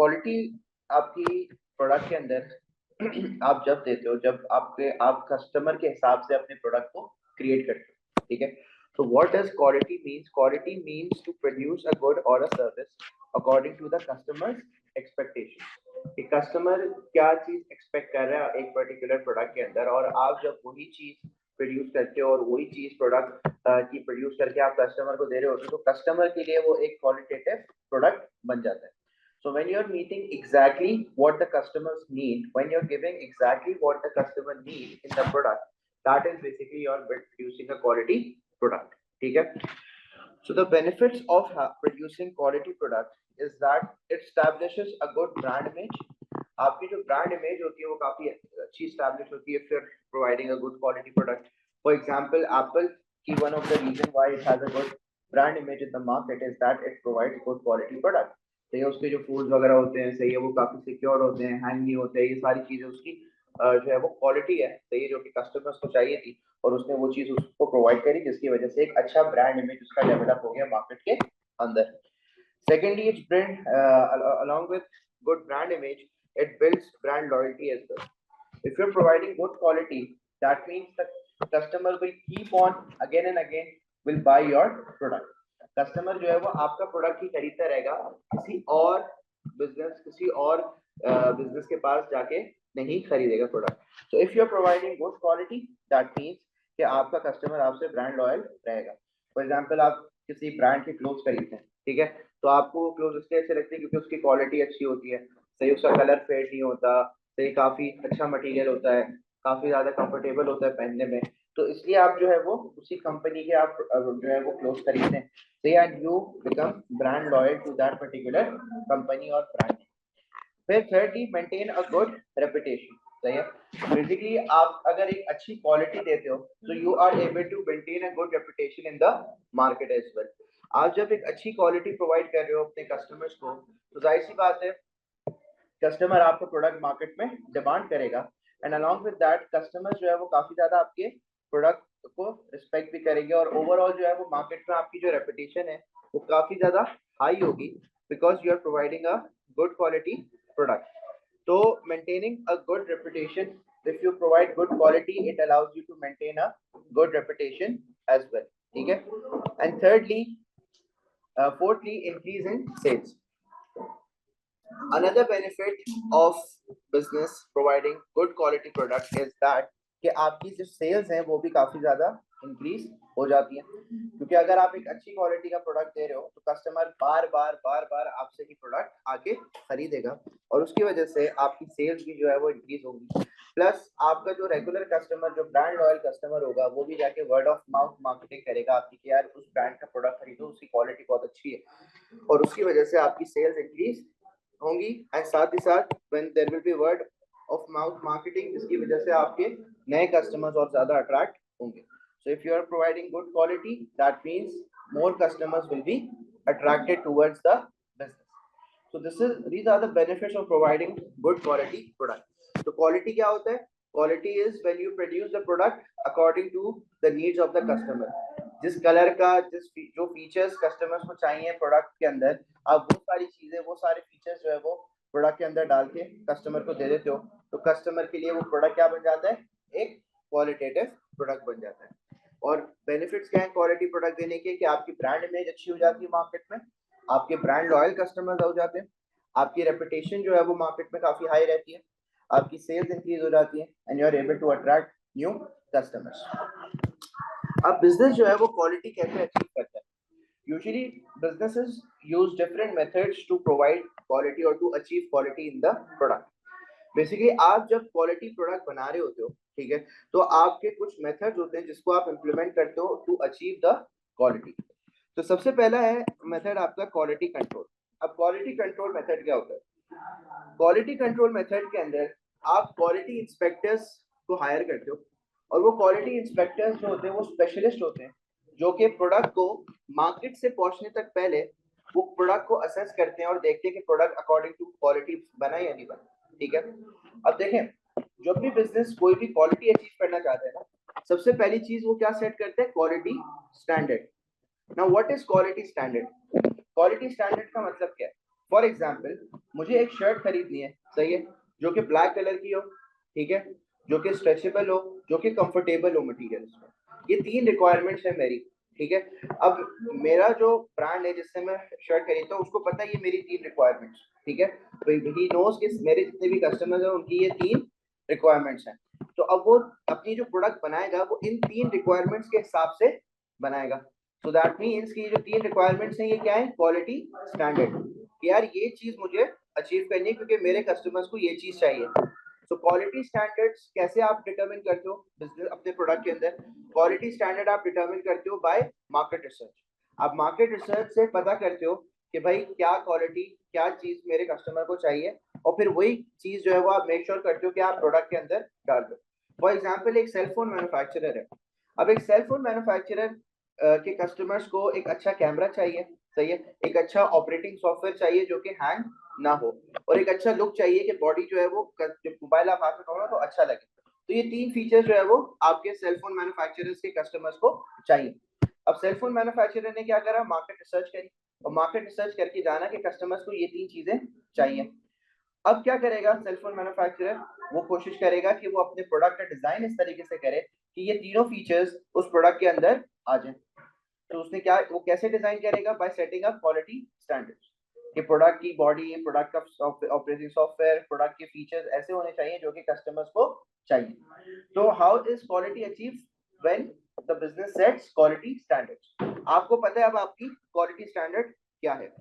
Quality आपकी product के अंदर आप जब देते हो, जब आप कस्टमर के हिसाब से अपने प्रोडक्ट को क्रिएट करते हो, ठीक है। So what does quality means? Quality means to produce a good or a service according to the customer's expectation. कि कस्टमर क्या चीज एक्सपेक्ट कर रहा है एक पर्टिकुलर प्रोडक्ट के अंदर, और आप जब वही चीज प्रोड्यूस करते हो और वही चीज प्रोडक्ट की प्रोड्यूस करके आप कस्टमर को दे रहे होते हो, तो कस्टमर के लिए वो एक क्वालिटेटिव प्रोडक्ट बन जाता है। So when you're meeting exactly what the customers need, when you're giving exactly what the customer need in the product, that is basically you're producing a quality product. ठीक है? So the benefits of producing quality product is that it establishes a good brand image. आपकी जो brand image होती है वो काफी अच्छी establish होती है if you're providing a good quality product. For example, Apple की one of the reason why it has a good brand image in the market is that it provides good quality product. सही है, उसके जो foods वगैरह होते हैं, सही है, वो काफी सिक्योर होते हैं, हैंग नहीं होते हैं, ये सारी चीजें उसकी जो है वो क्वालिटी है, सही है, जो कि कस्टमर्स को चाहिए थी, और उसने वो चीज उसको प्रोवाइड करी, जिसकी वजह से एक अच्छा ब्रांड इमेज उसका डेवलप हो गया मार्केट के अंदर। Secondly, it's brand along with good brand image, it builds brand loyalty as well. If you're providing good quality, that means the customer will keep on again and again will buy your product. Customer जो है वो आपका product ही खरीदता रहेगा, किसी और business के पास जाके नहीं खरीदेगा product. So if you are providing good quality, that means कि आपका कस्टमर आपसे ब्रांड लॉयल रहेगा। फॉर एग्जांपल, आप किसी ब्रांड के क्लोथ्स खरीदते हैं, ठीक है, तो आपको क्लोथ इसलिए अच्छे लगते हैं क्योंकि उसकी क्वालिटी अच्छी होती है, सही, उसका कलर फेड नहीं होता, सही, काफी अच्छा मटेरियल होता है, काफी ज्यादा कंफर्टेबल होता है पहनने में, तो इसलिए आप जो है वो उसी कंपनी के आप जो है वो क्लोथ खरीदते हैं, सही, and you become brand loyal to that particular company और ब्रांड। फिर thirdly, maintain a good reputation, सही है। बेसिकली आप अगर एक अच्छी क्वालिटी देते हो तो you are able to maintain a good reputation in the market as well. आप जब एक अच्छी क्वालिटी प्रोवाइड कर रहे हो अपने कस्टमर्स को, तो जाहिर सी बात है कस्टमर आपका प्रोडक्ट मार्केट में डिमांड करेगा, and along with that customer जो है वो काफी ज्यादा आपके प्रोडक्ट को रिस्पेक्ट भी करेंगे, और ओवरऑल जो है वो मार्केट में आपकी जो रेपुटेशन है वो काफी ज्यादा हाई होगी, because you are providing a good quality product. तो maintaining a good reputation, if you provide good quality, it allows you to maintain a good reputation as well, ठीक है। And thirdly, fourthly, increase in sales. Another benefit of business providing good quality product is that कि आपकी जो sales हैं वो भी काफी ज्यादा इंक्रीज हो जाती है, क्योंकि अगर आप एक अच्छी क्वालिटी का प्रोडक्ट दे रहे हो तो कस्टमर बार बार आपसे ही प्रोडक्ट आके खरीदेगा, और उसकी वजह से आपकी सेल्स भी जो है वो इंक्रीज होगी। प्लस आपका जो रेगुलर कस्टमर, जो ब्रांड लॉयल कस्टमर होगा, वो भी जाके वर्ड ऑफ माउथ मार्केटिंग करेगा आपकी कि यार उस ब्रांड का प्रोडक्ट खरीदो, उसकी क्वालिटी बहुत अच्छी है, और उसकी वजह से आपकी सेल्स इंक्रीज होंगी। एंड साथ ही साथ when there will be word of mouth marketing, जिसकी वजह से आपके नए कस्टमर्स और ज्यादा अट्रैक्ट होंगे। So if you are providing good quality, that means more customers will be attracted towards the business. So these are the benefits of providing good quality product. So quality क्या होता है? Quality is when you produce the product according to the needs of the customer. जिस colour का, जो features customers को चाहिए product के अंदर, आप वो सारी चीजें, वो सारे फीचर्स जो है वो प्रोडक्ट के अंदर डाल के कस्टमर को दे देते हो, तो कस्टमर के लिए वो प्रोडक्ट क्या बन जाता है? एक क्वालिटेटिव प्रोडक्ट बन जाता है। और बेनिफिट्स क्या है क्वालिटी प्रोडक्ट देने के? कि आपकी ब्रांड इमेज अच्छी हो जाती है मार्केट में, आपके ब्रांड लॉयल कस्टमर्स हो जाते हैं, आपकी रेपुटेशन जो है वो मार्केट में काफी हाई रहती है, आपकी सेल्स इंक्रीज हो जाती है, and you are able to attract new customers. अब बिजनेस जो है वो क्वालिटी कैसे अचीव करता है? Usually businesses use different methods to provide quality और to achieve quality in the product. Basically आप जब क्वालिटी प्रोडक्ट बना रहे होते हो, ठीक है, तो आपके कुछ मेथड्स होते हैं जिसको आप इंप्लीमेंट करते हो टू अचीव द क्वालिटी। तो सबसे पहला है मेथड आपका क्वालिटी कंट्रोल। अब क्वालिटी कंट्रोल मेथड क्या होता है? क्वालिटी कंट्रोल मेथड के अंदर आप क्वालिटी इंस्पेक्टर्स को हायर करते हो, और वो क्वालिटी इंस्पेक्टर्स जो होते हैं वो स्पेशलिस्ट होते हैं, जो कि प्रोडक्ट को मार्केट से पहुंचने तक पहले वो प्रोडक्ट को असेस करते हैं और देखते हैं कि प्रोडक्ट अकॉर्डिंग टू क्वालिटी बना या नहीं बना, ठीक है। अब देखें, जब भी बिजनेस कोई भी क्वालिटी अचीव करना चाहते हैं ना, सबसे पहली चीज वो क्या सेट करते हैं? Quality standard. Now what is quality standard? Quality standard का मतलब क्या है? फॉर एग्जाम्पल मुझे एक शर्ट खरीदनी है, सही है, जो कि ब्लैक कलर की हो, ठीक है, जो कि स्ट्रेचेबल हो, जो कि कंफर्टेबल हो मटेरियल उसमें, ये 3 रिक्वायरमेंट्स है मेरी, ठीक है। अब मेरा जो ब्रांड है जिससे मैं शर्ट खरीदता हूँ उसको पता है ये मेरी 3 रिक्वायरमेंट्स, ठीक है, तो ही नोज कि मेरे जितने भी कस्टमर्स हैं उनकी ये 3 रिक्वायरमेंट्स हैं। तो अब वो अपनी जो प्रोडक्ट बनाएगा वो इन 3 रिक्वायरमेंट्स के हिसाब से बनाएगा। सो दैट मीन्स कि जो 3 रिक्वायरमेंट्स हैं ये क्या है, क्वालिटी स्टैंडर्ड, कि यार ये चीज मुझे अचीव करनी है क्योंकि मेरे कस्टमर्स को ये चीज चाहिए। सो क्वालिटी स्टैंडर्ड्स कैसे आप डिटरमिन करते हो बिजनेस अपने प्रोडक्ट के अंदर, क्वालिटी स्टैंडर्ड आप डिटरमिन करते हो बाय मार्केट रिसर्च। आप मार्केट रिसर्च से पता करते हो कि भाई क्या क्वालिटी, क्या चीज मेरे कस्टमर को चाहिए, और फिर वही चीज जो है वो आप मेक श्योर करते हो कि आप प्रोडक्ट के अंदर डाल दो। फॉर एग्जाम्पल एक सेलफोन मैन्युफैक्चरर है, अब एक सेलफोन मैन्युफैक्चरर के कस्टमर्स को एक अच्छा कैमरा चाहिए, सही है, एक अच्छा ऑपरेटिंग सॉफ्टवेयर चाहिए जो कि हैंग ना हो, और एक अच्छा लुक चाहिए कि बॉडी जो है वो जब मोबाइल आप हाथ में पकड़ो तो अच्छा लगे। तो ये 3 फीचर्स जो है वो आपके सेलफोन मैन्युफैक्चरर्स के कस्टमर्स को चाहिए। अब सेलफोन मैन्युफैक्चरर ने क्या करा, मार्केट रिसर्च करी, और मार्केट रिसर्च करके जाना कि कस्टमर्स को ये 3 चीजें चाहिए। अब क्या करेगा सेलफोन मैन्युफैक्चरर, वो कोशिश करेगा कि वो अपने प्रोडक्ट का डिजाइन इस तरीके से करे कि ये तीनों फीचर्स उस प्रोडक्ट के अंदर आ जाए। तो उसने क्या, वो कैसे डिजाइन करेगा, bye setting up quality standards, कि प्रोडक्ट की बॉडी, प्रोडक्ट का ऑपरेटिंग सॉफ्टवेयर, प्रोडक्ट के फीचर्स ऐसे होने चाहिए जो कि कस्टमर्स को चाहिए। तो how is quality achieve when the business sets quality standards. आपको पता है अब आपकी क्वालिटी स्टैंडर्ड क्या है,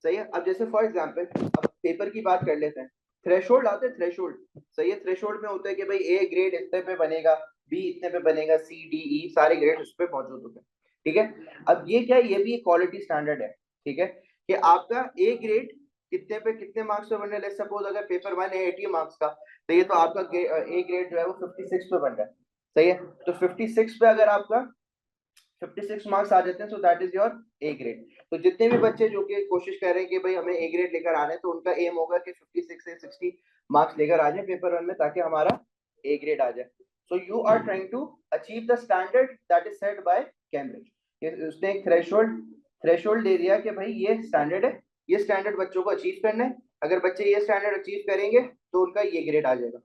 सही है। अब जैसे फॉर एग्जांपल अब पेपर की बात कर लेते हैं, थ्रेशोल्ड आते हैं, थ्रेशोल्ड, सही है, थ्रेशोल्ड में होता है कि भाई ए ग्रेड इतने पे बनेगा, बी इतने पे बनेगा, सी डी ई सारे ग्रेड उस पे मौजूद होते हैं, ठीक है। अब ये क्या है, ये भी एक क्वालिटी स्टैंडर्ड है, ठीक है, कि आपका ए ग्रेड कितने पे कितने मार्क्स पे बनने, लेट्स सपोज अगर पेपर 1 है 80 मार्क्स का, तो ये तो आपका ए ग्रेड जो है वो 56 पे बन रहा है, सही है। तो 56 पे अगर आपका 56 मार्क्स आ जाते हैं, so that is your A grade. तो जितने भी बच्चे जो कि कोशिश कर रहे हैं कि भाई हमें ए ग्रेड लेकर आना है, तो उनका एम होगा कि 56 से 60 मार्क्स लेकर आ जाए पेपर 1 में, ताकि हमारा ए ग्रेड आ जाए। So you are trying to achieve the standard that is set by Cambridge. उसने एक थ्रेशोल्ड दे दिया कि भाई ये स्टैंडर्ड है, ये स्टैंडर्ड बच्चों को अचीव करना है, अगर बच्चे ये स्टैंडर्ड अचीव करेंगे तो उनका ये ग्रेड आ जाएगा,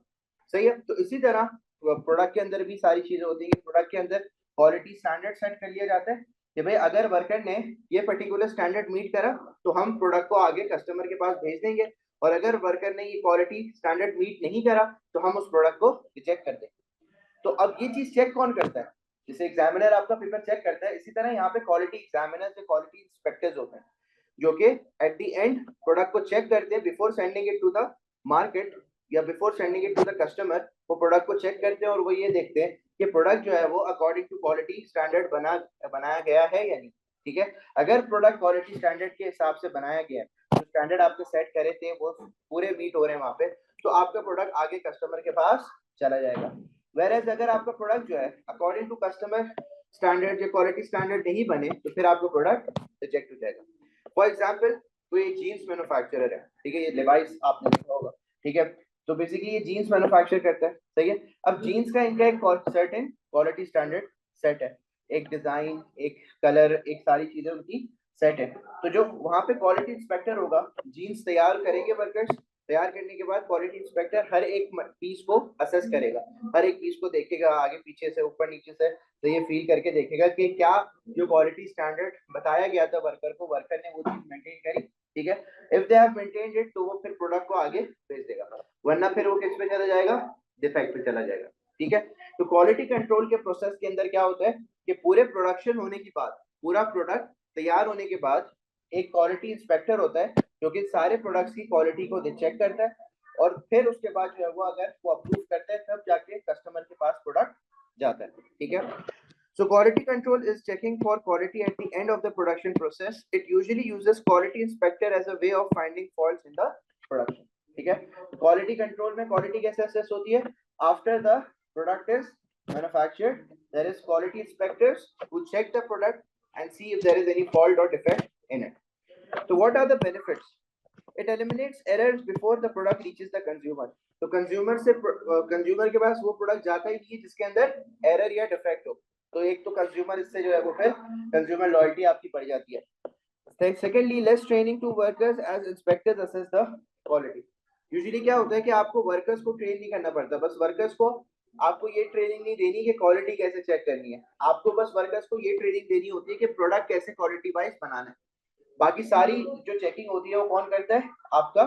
सही है। तो इसी तरह प्रोडक्ट के अंदर भी सारी चीजें होती है कि प्रोडक्ट के अंदर क्वालिटी स्टैंडर्ड सेट कर लिया जाता है कि भाई अगर वर्कर ने ये पर्टिकुलर स्टैंडर्ड मीट करा तो हम प्रोडक्ट को आगे कस्टमर के पास भेज देंगे, और अगर वर्कर ने ये क्वालिटी स्टैंडर्ड मीट नहीं करा तो हम उस प्रोडक्ट को रिजेक्ट कर देंगे। तो अब ये चीज चेक कौन करता है, जैसे एग्जामिनर आपका पेपर चेक करता है, इसी तरह यहाँ पे क्वालिटी एग्जामिनर या क्वालिटी इंस्पेक्टर्स होते हैं जो कि एट द एंड प्रोडक्ट को चेक करते हैं before sending it to the market या before sending it to the customer. वो प्रोडक्ट को चेक करते हैं और वो ये देखते हैं कि प्रोडक्ट जो है वो अकॉर्डिंग टू क्वालिटी स्टैंडर्ड बनाया गया है या नहीं, ठीक है। अगर प्रोडक्ट क्वालिटी स्टैंडर्ड के हिसाब से बनाया गया है, जो स्टैंडर्ड आपके सेट करे थे वो पूरे मीट हो रहे हैं वहां पे, तो आपका प्रोडक्ट आगे कस्टमर के पास चला जाएगा। वेयर अगर आपका प्रोडक्ट जो है अकॉर्डिंग टू कस्टमर स्टैंडर्ड या क्वालिटी स्टैंडर्ड नहीं बने तो फिर आपका प्रोडक्ट रिजेक्ट हो जाएगा। फॉर एग्जाम्पल कोई जीन्स मैन्युफैक्चरर है, ठीक है, ये लिवाइस आपने देखा होगा, ठीक है, तो बेसिकली ये जीन्स मैन्युफैक्चर करता है, सही है। अब जीन्स का इनका एक सर्टेन क्वालिटी स्टैंडर्ड सेट है, एक डिजाइन, एक कलर, एक सारी चीजें उनकी सेट है। तो जो वहां पे क्वालिटी इंस्पेक्टर होगा, जीन्स तैयार करेंगे वर्कर्स, तैयार करने के बाद क्वालिटी इंस्पेक्टर हर एक पीस को असेस करेगा, हर एक पीस को देखेगा आगे पीछे से ऊपर नीचे से, तो ये फील करके देखेगा कि क्या जो क्वालिटी स्टैंडर्ड बताया गया था वर्कर को, वर्कर ने वो चीज मेंटेन करी, ठीक है। If they have maintained it तो वो फिर प्रोडक्ट को आगे भेज देगा, वरना फिर वो किस पे चला जाएगा, डिफेक्ट पे चला जाएगा, ठीक है। तो क्वालिटी कंट्रोल के प्रोसेस के अंदर क्या होता है कि पूरे प्रोडक्शन होने के बाद, पूरा प्रोडक्ट तैयार होने के बाद एक क्वालिटी इंस्पेक्टर होता है जो कि सारे प्रोडक्ट्स की क्वालिटी को चेक करता है, और फिर उसके बाद जो है वो अगर वो अप्रूव करता है तब जाके कस्टमर के पास प्रोडक्ट जाता है, ठीक है। So quality control is checking for quality at the end of the production process. It usually uses quality inspector as a way of finding faults in the production. ठीक है, क्वालिटी कंट्रोल में quality कैसे assess होती है, after the product is manufactured there is quality inspectors who check the product and see if there is any fault or defect in it. So what are the benefits? It eliminates errors before the product reaches the consumer. तो consumer से consumer के पास वो product जाता ही नहीं है जिसके अंदर error या डिफेक्ट हो, तो एक तो कंज्यूमर इससे जो है वो फिर कंज्यूमर लॉयल्टी आपकी बढ़ जाती है। Secondly, less training to workers as inspectors assess the quality. Usually क्या होता है कि आपको वर्कर्स को ट्रेन नहीं करना पड़ता, बस वर्कर्स को आपको ये ट्रेनिंग नहीं देनी कि क्वालिटी कैसे चेक करनी है, आपको बस वर्कर्स को ये ट्रेनिंग देनी होती है कि प्रोडक्ट कैसे क्वालिटी वाइज बनाना है। बाकी सारी जो चेकिंग होती है वो कौन करता है? आपका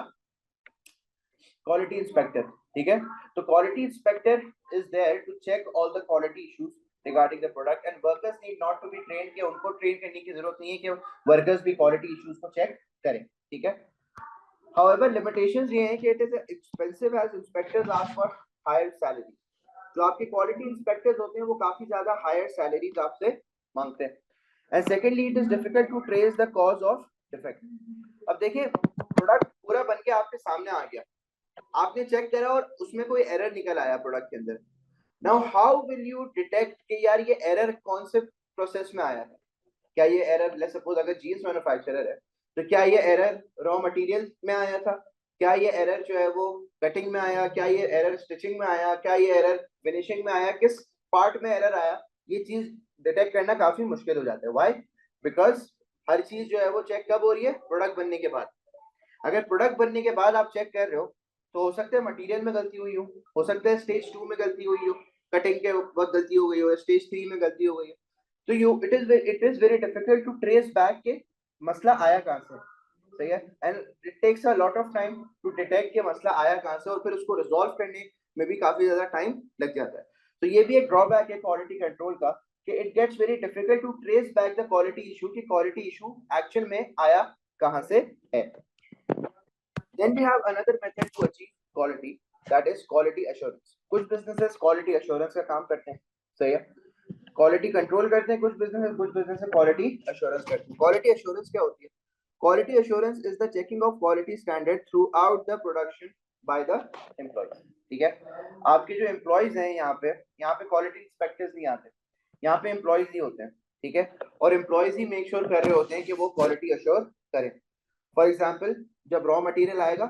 क्वालिटी इंस्पेक्टर, ठीक है। तो quality inspector is there to check all the quality issues regarding the product and workers need not to be train, कि उनको ट्रेन करने की जरूरत नहीं है कि वर्कर्स भी क्वालिटी इश्यूज को चेक करें, ठीक है। However, limitations ये हैं कि it is expensive as inspectors ask for higher salary. जो आपके क्वालिटी इंस्पेक्टर्स होते हैं वो काफी ज्यादा हायर सैलरीज आपसे मांगते हैं। And secondly, it is difficult to trace the cause of defect. अब देखिए, प्रोडक्ट पूरा बन के आपके सामने आ गया, आपने चेक करा और उसमें कोई एरर निकल आया प्रोडक्ट के अंदर। Now how will you detect कि यार ये एरर कौन से प्रोसेस में आया है? क्या ये एरर, लेट्स सपोज अगर जीन्स मैन्युफैक्चरर है तो क्या ये एरर रॉ मटेरियल में आया था, क्या ये एरर जो है वो कटिंग में आया, क्या ये एरर स्टिचिंग में आया, क्या ये एरर फिनिशिंग में आया, किस पार्ट में एरर आया? ये चीज डिटेक्ट करना काफी मुश्किल हो जाता है। व्हाई? बिकॉज हर चीज जो है वो चेक कब हो रही है? प्रोडक्ट बनने के बाद। अगर प्रोडक्ट बनने के बाद आप चेक कर रहे हो तो हो सकता है मटेरियल में गलती हुई हो सकता है स्टेज 2 में गलती हुई हो, कटिंग के वक्त गलती हो गई हो, स्टेज 3 में गलती हो गई हो। तो it is very difficult to trace back के मसला आया कहां से, सही है। And it takes a lot of time to detect के मसला आया कहां से, और फिर उसको रिजॉल्व करने में भी काफी ज्यादा टाइम लग जाता है। तो ये भी एक ड्रॉबैक है क्वालिटी कंट्रोल का कि it gets very difficult to trace back the quality issue, कि क्वालिटी इशू एक्चुअल में आया कहां से है। Then we have another method to achieve quality, that is quality assurance. कुछ businesses quality assurance का काम करते हैं, सही है। क्वालिटी कंट्रोल करते हैं कुछ बिजनेस क्वालिटी अश्योरेंस करते हैं। क्वालिटी अश्योरेंस क्या होती है? Quality assurance is the checking of quality standard through out the production by the employees, ठीक है। आपके जो एम्प्लॉयज हैं यहाँ पे क्वालिटी इंस्पेक्टर्स नहीं आते, यहाँ पे एम्प्लॉयज ही होते हैं, ठीक है। और एम्प्लॉयज ही मेक श्योर कर रहे होते हैं कि वो क्वालिटी अश्योर करें। फॉर एग्जाम्पल, जब रॉ मटेरियल आएगा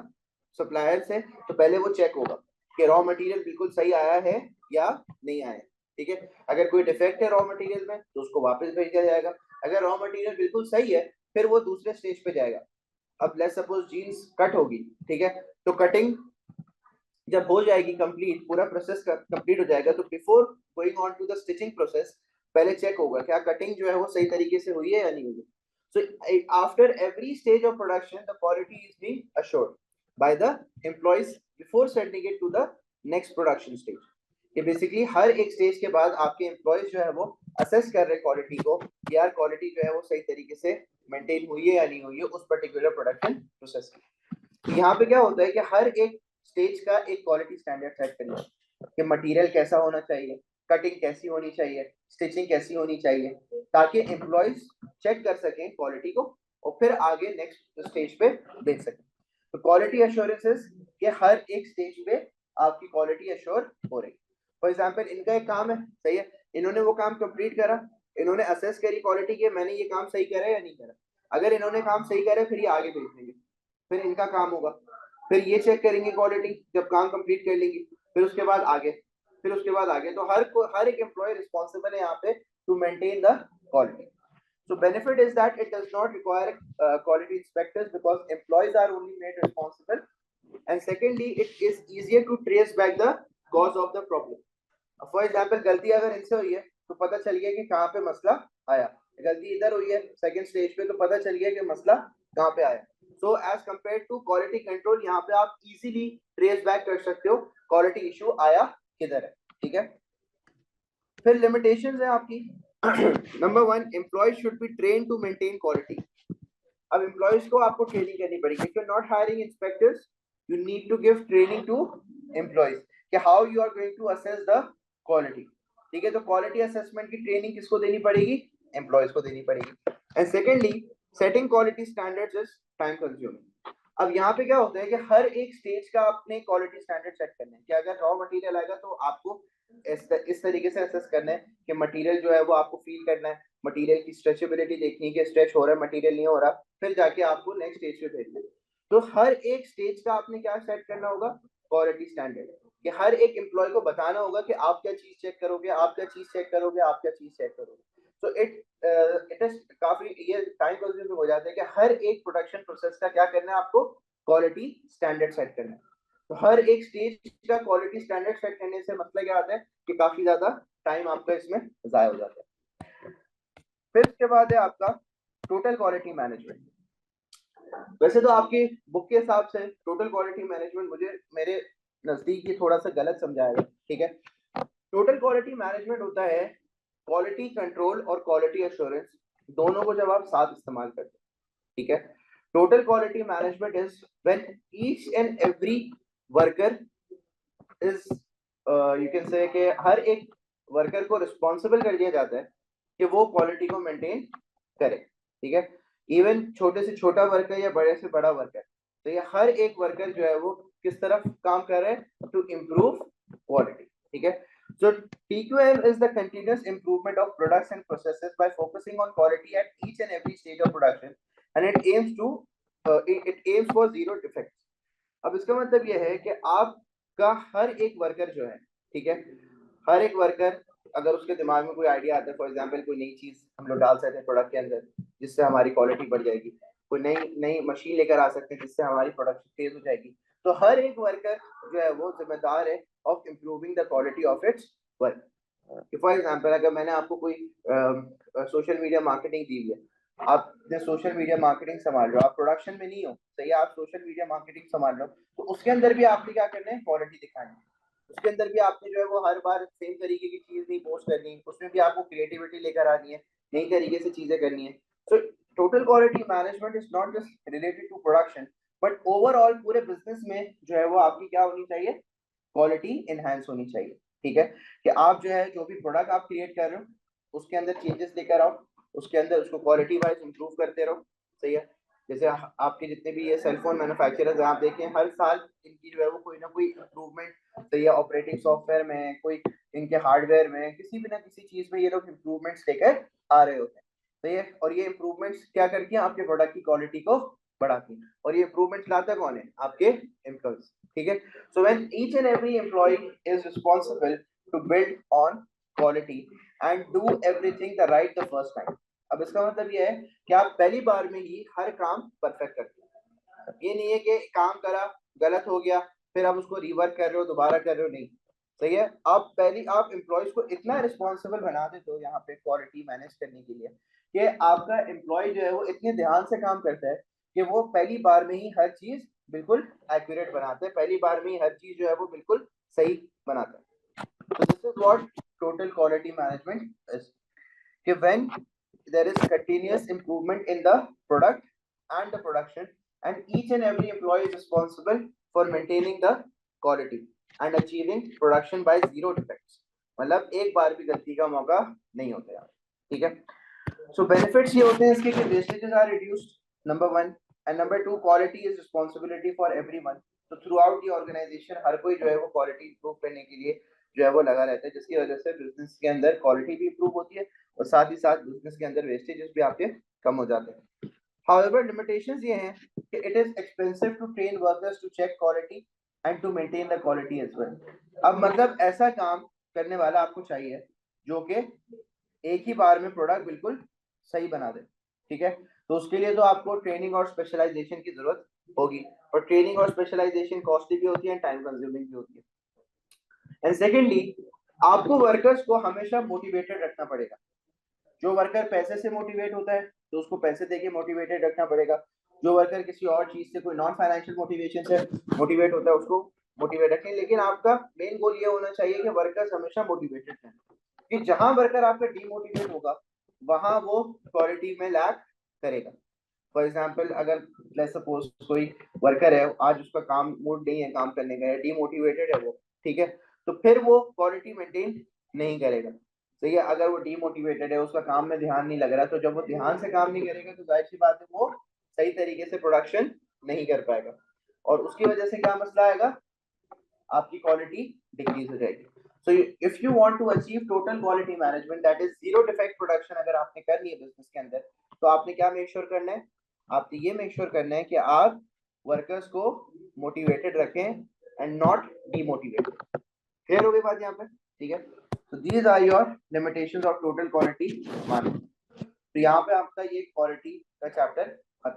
सप्लायर से तो पहले वो चेक होगा कि रॉ मटेरियल बिल्कुल सही आया है या नहीं आया, ठीक है। अगर कोई डिफेक्ट है रॉ मटेरियल में तो उसको वापस भेजा जाएगा। अगर रॉ मटेरियल बिल्कुल सही है फिर वो दूसरे स्टेज पे जाएगा। अब लेट्स सपोज जीन्स कट होगी, ठीक है। तो कटिंग जब हो जाएगी कंप्लीट, पूरा प्रोसेस कंप्लीट हो जाएगा, तो before going on to the stitching process पहले चेक होगा क्या कटिंग जो है वो सही तरीके से हुई है या नहीं हुई। So after every stage of production, the quality is being assured by the employees before sending it to the next production stage. कि बेसिकली हर एक स्टेज के बाद आपके एम्प्लॉयज जो है वो असेस कर रहे क्वालिटी को, कि यार क्वालिटी जो है वो सही तरीके से मेंटेन हुई है या नहीं हुई है उस पर्टिकुलर प्रोडक्शन प्रोसेस की। तो यहाँ पे क्या होता है कि हर एक स्टेज का एक क्वालिटी स्टैंडर्ड सेट करना है कि मटेरियल कैसा होना चाहिए, कटिंग कैसी होनी चाहिए, स्टिचिंग कैसी होनी चाहिए, ताकि एम्प्लॉयज चेक कर सकें क्वालिटी को और फिर आगे नेक्स्ट स्टेज पे देख सकें। तो क्वालिटी एश्योरेंसेस के हर एक स्टेज पे आपकी क्वालिटी एश्योर हो रही। फॉर एग्जांपल, इनका एक काम है, सही है, इन्होंने वो काम कंप्लीट करा, इन्होंने असेस करी क्वालिटी की मैंने ये काम सही करा या नहीं करा। अगर इन्होंने काम सही करा फिर ये आगे भेज देंगे, फिर इनका काम होगा, फिर ये चेक करेंगे क्वालिटी जब काम कंप्लीट कर लेंगे, फिर उसके बाद आगे, फिर उसके बाद आगे। तो हर एक एम्प्लॉय रिस्पॉन्सिबल है यहाँ पे to maintain the quality. So benefit is that it does not require quality inspectors because employees are only made responsible, and secondly it is easier to trace back the cause of the problem. For example, गलती अगर इनसे हुई है तो पता चल गया कि कहाँ पे मसला आया, गलती इधर हुई है सेकंड स्टेज पे तो पता चल गया कि मसला कहाँ पे आया। So as compared to quality control, यहाँ पे आप easily trace back कर सकते हो quality issue आया किधर है, ठीक है। फिर limitations है आपकी। Number 1, employees should be train to maintain quality. अब एम्प्लॉयज को आपको ट्रेनिंग करनी पड़ेगी। If you are not hiring inspectors, you need to give training to employees कि how you are going to assess the quality, ठीक है। तो quality assessment की ट्रेनिंग किसको देनी पड़ेगी? एम्प्लॉयज को देनी पड़ेगी। And secondly, setting quality standards is time consuming. अब यहाँ पे क्या होता है कि हर एक स्टेज का अपने क्वालिटी स्टैंडर्ड सेट करना है कि अगर रॉ मटेरियल आएगा तो आपको इस तरीके से असेस करना है कि मटेरियल जो है वो आपको फील करना है, मटेरियल की स्ट्रेचेबिलिटी देखनी है कि स्ट्रेच हो रहा है मटेरियल नहीं हो रहा, फिर जाके आपको नेक्स्ट स्टेज पे भेजना है। तो हर एक स्टेज का आपने क्या सेट करना होगा? क्वालिटी स्टैंडर्ड, कि हर एक एम्प्लॉय को बताना होगा कि आप क्या चीज चेक करोगे, आप क्या चीज चेक करोगे, आप क्या चीज चेक करोगे। सो इट इज काफी ये टाइम कंज्यूमिंग हो जाता है कि हर एक प्रोडक्शन प्रोसेस का क्या करना है, आपको क्वालिटी स्टैंडर्ड सेट करना है। तो हर एक स्टेज का क्वालिटी स्टैंडर्ड सेट करने से मतलब क्या आता है कि काफी ज्यादा टाइम आपका इसमें जाया हो जाता है। फिर उसके बाद है आपका टोटल क्वालिटी मैनेजमेंट। वैसे तो आपकी बुक के हिसाब से टोटल क्वालिटी मैनेजमेंट मुझे मेरे नजदीक ये थोड़ा सा गलत समझाया है, ठीक है। टोटल क्वालिटी मैनेजमेंट होता है क्वालिटी कंट्रोल और क्वालिटी एश्योरेंस दोनों को जब आप साथ इस्तेमाल करते हैं, ठीक है। Total quality management is when each and every worker is you can say कि हर एक वर्कर को रिस्पॉन्सिबल कर दिया जाता है कि वो क्वालिटी को मेंटेन करे, ठीक है। इवन छोटे से छोटा वर्कर या बड़े से बड़ा वर्कर, तो ये हर एक वर्कर जो है वो किस तरफ काम कर रहे हैं टू इम्प्रूव क्वालिटी, ठीक है। So TQM is the continuous improvement of products and processes by focusing on quality at each and every stage of production, and it aims to it aims for zero defects. अब इसका मतलब ये है कि आपका हर एक वर्कर जो है, ठीक है, हर एक वर्कर अगर उसके दिमाग में कोई आइडिया आता है, फॉर एग्जांपल कोई नई चीज हम लोग डाल सकते हैं प्रोडक्ट के अंदर जिससे हमारी क्वालिटी बढ़ जाएगी, कोई नई नई मशीन लेकर आ सकते हैं जिससे हमारी प्रोडक्शन तेज हो जाएगी, तो हर एक वर्कर जो है वो जिम्मेदार है of improving the quality of its work. For example अगर मैंने आपको कोई सोशल मीडिया मार्केटिंग दी है, आप सोशल मीडिया मार्केटिंग संभाल रहे हो, आप प्रोडक्शन में नहीं हो, सही है, आप सोशल मीडिया मार्केटिंग संभाल रहे हो, तो उसके अंदर भी आपने क्या करना है, क्वालिटी दिखानी है। उसके अंदर भी आपने जो है वो हर बार सेम तरीके की चीज नहीं पोस्ट करनी, उसमें भी आपको क्रिएटिविटी लेकर आनी है, नई तरीके से चीजें करनी है। So total quality management is not just related to production but overall पूरे बिजनेस में जो है वो आपकी क्या होनी चाहिए, क्वालिटी एनहांस होनी चाहिए, ठीक है। कि आप जो है जो भी प्रोडक्ट आप क्रिएट कर रहे हो उसके अंदर चेंजेस लेकर आओ, उसके अंदर उसको क्वालिटी वाइज इंप्रूव करते रहो, सही है। जैसे आपके जितने भी ये सेलफोन मैन्युफैक्चरर्स हैं, आप देखें हर साल इनकी जो है वो कोई ना कोई इम्प्रूवमेंट, सही है, ऑपरेटिंग सॉफ्टवेयर में, कोई इनके हार्डवेयर में, किसी भी ना किसी चीज में ये लोग इम्प्रूवमेंट्स लेकर आ रहे होते हैं, सही है। और ये इम्प्रूवमेंट्स क्या करती हैं, आपके प्रोडक्ट की क्वालिटी को बढ़ाती हैं, और ये इम्प्रूवमेंट्स लाता कौन है, आपके एम्प्लॉइज, ठीक है। So when each and every employee is responsible to build on quality and do everything the right the first time. अब इसका मतलब ये है कि आप पहली बार में ही हर काम परफेक्ट करते हैं। ये नहीं है कि काम करा गलत हो गया फिर आप उसको रिवर्क कर रहे हो, दोबारा कर रहे हो, नहीं, सही है। आप एम्प्लॉयज को इतना रिस्पॉन्सिबल बना देते हो यहाँ पे क्वालिटी मैनेज करने के लिए कि आपका एम्प्लॉय जो है वो इतने ध्यान से काम करता है कि वो पहली बार में ही हर चीज बिल्कुल एक्यूरेट बनाते हैं, पहली बार में ही हर चीज जो है वो बिल्कुल सही बनाता है। तो this is what total quality management is, कि when there is continuous improvement in the product and the production and each and every employee is responsible for maintaining the quality and achieving production by zero defects, मतलब एक बार भी गलती का मौका नहीं होता यार, ठीक है। सो बेनिफिट्स ये होते हैं इसके कि wastages are reduced, number 1, and number 2 quality is responsibility for everyone. तो थ्रू आउट दी ऑर्गेनाइजेशन हर कोई जो है वो क्वालिटी इंप्रूव करने के लिए जो है वो लगा रहता है, जिसकी वजह से बिजनेस के अंदर क्वालिटी भी इंप्रूव होती है और साथ ही साथ बिजनेस के अंदर वेस्टेजेस भी आपके कम हो जाते हैं। However, limitations ये हैं कि it is expensive to train workers to check quality and to maintain the quality as well. अब मतलब ऐसा काम करने वाला आपको चाहिए जो कि एक ही बार में प्रोडक्ट बिल्कुल सही बना दे, ठीक है। तो उसके लिए तो आपको ट्रेनिंग और स्पेशलाइजेशन की जरूरत होगी, और ट्रेनिंग और स्पेशलाइजेशन कॉस्टली भी होती है, टाइम कंज्यूमिंग भी होती है। एंड सेकेंडली, आपको वर्कर्स को हमेशा मोटिवेटेड रखना पड़ेगा। जो वर्कर पैसे से मोटिवेट होता है तो उसको पैसे देके मोटिवेटेड रखना पड़ेगा, जो वर्कर किसी और चीज से, कोई नॉन फाइनेंशियल मोटिवेशन से मोटिवेट होता है उसको मोटिवेट रखें। लेकिन आपका मेन गोल ये होना चाहिए कि वर्कर्स हमेशा मोटिवेटेड रहें, कि जहां वर्कर आपका डीमोटिवेट होगा वहां वो क्वालिटी में लैक करेगा। फॉर एग्जाम्पल अगर लेट्स सपोज कोई वर्कर है, आज उसका काम मूड नहीं है काम करने का, डीमोटिवेटेड है वो, ठीक है, तो फिर वो क्वालिटी मेंटेन नहीं करेगा, सही है। अगर वो डीमोटिवेटेड है, उसका काम में ध्यान नहीं लग रहा, तो जब वो ध्यान से काम नहीं करेगा तो जाहिर सी बात है वो सही तरीके से प्रोडक्शन नहीं कर पाएगा, और उसकी वजह से क्या मसला आएगा, आपकी क्वालिटी डिक्रीज हो जाएगी। So if you want to achieve total quality management that is zero defect production, अगर आपने करनी है बिजनेस के अंदर, तो आपने क्या मेक श्योर करना है, आपने ये मेक श्योर करना है कि आप वर्कर्स को मोटिवेटेड रखें एंड नॉट डीमोटिवेटेड। क्लियर हो गई बात यहाँ पे, ठीक है। So these are your limitations of total quality marketing. तो यहाँ पे आपका ये क्वालिटी का चैप्टर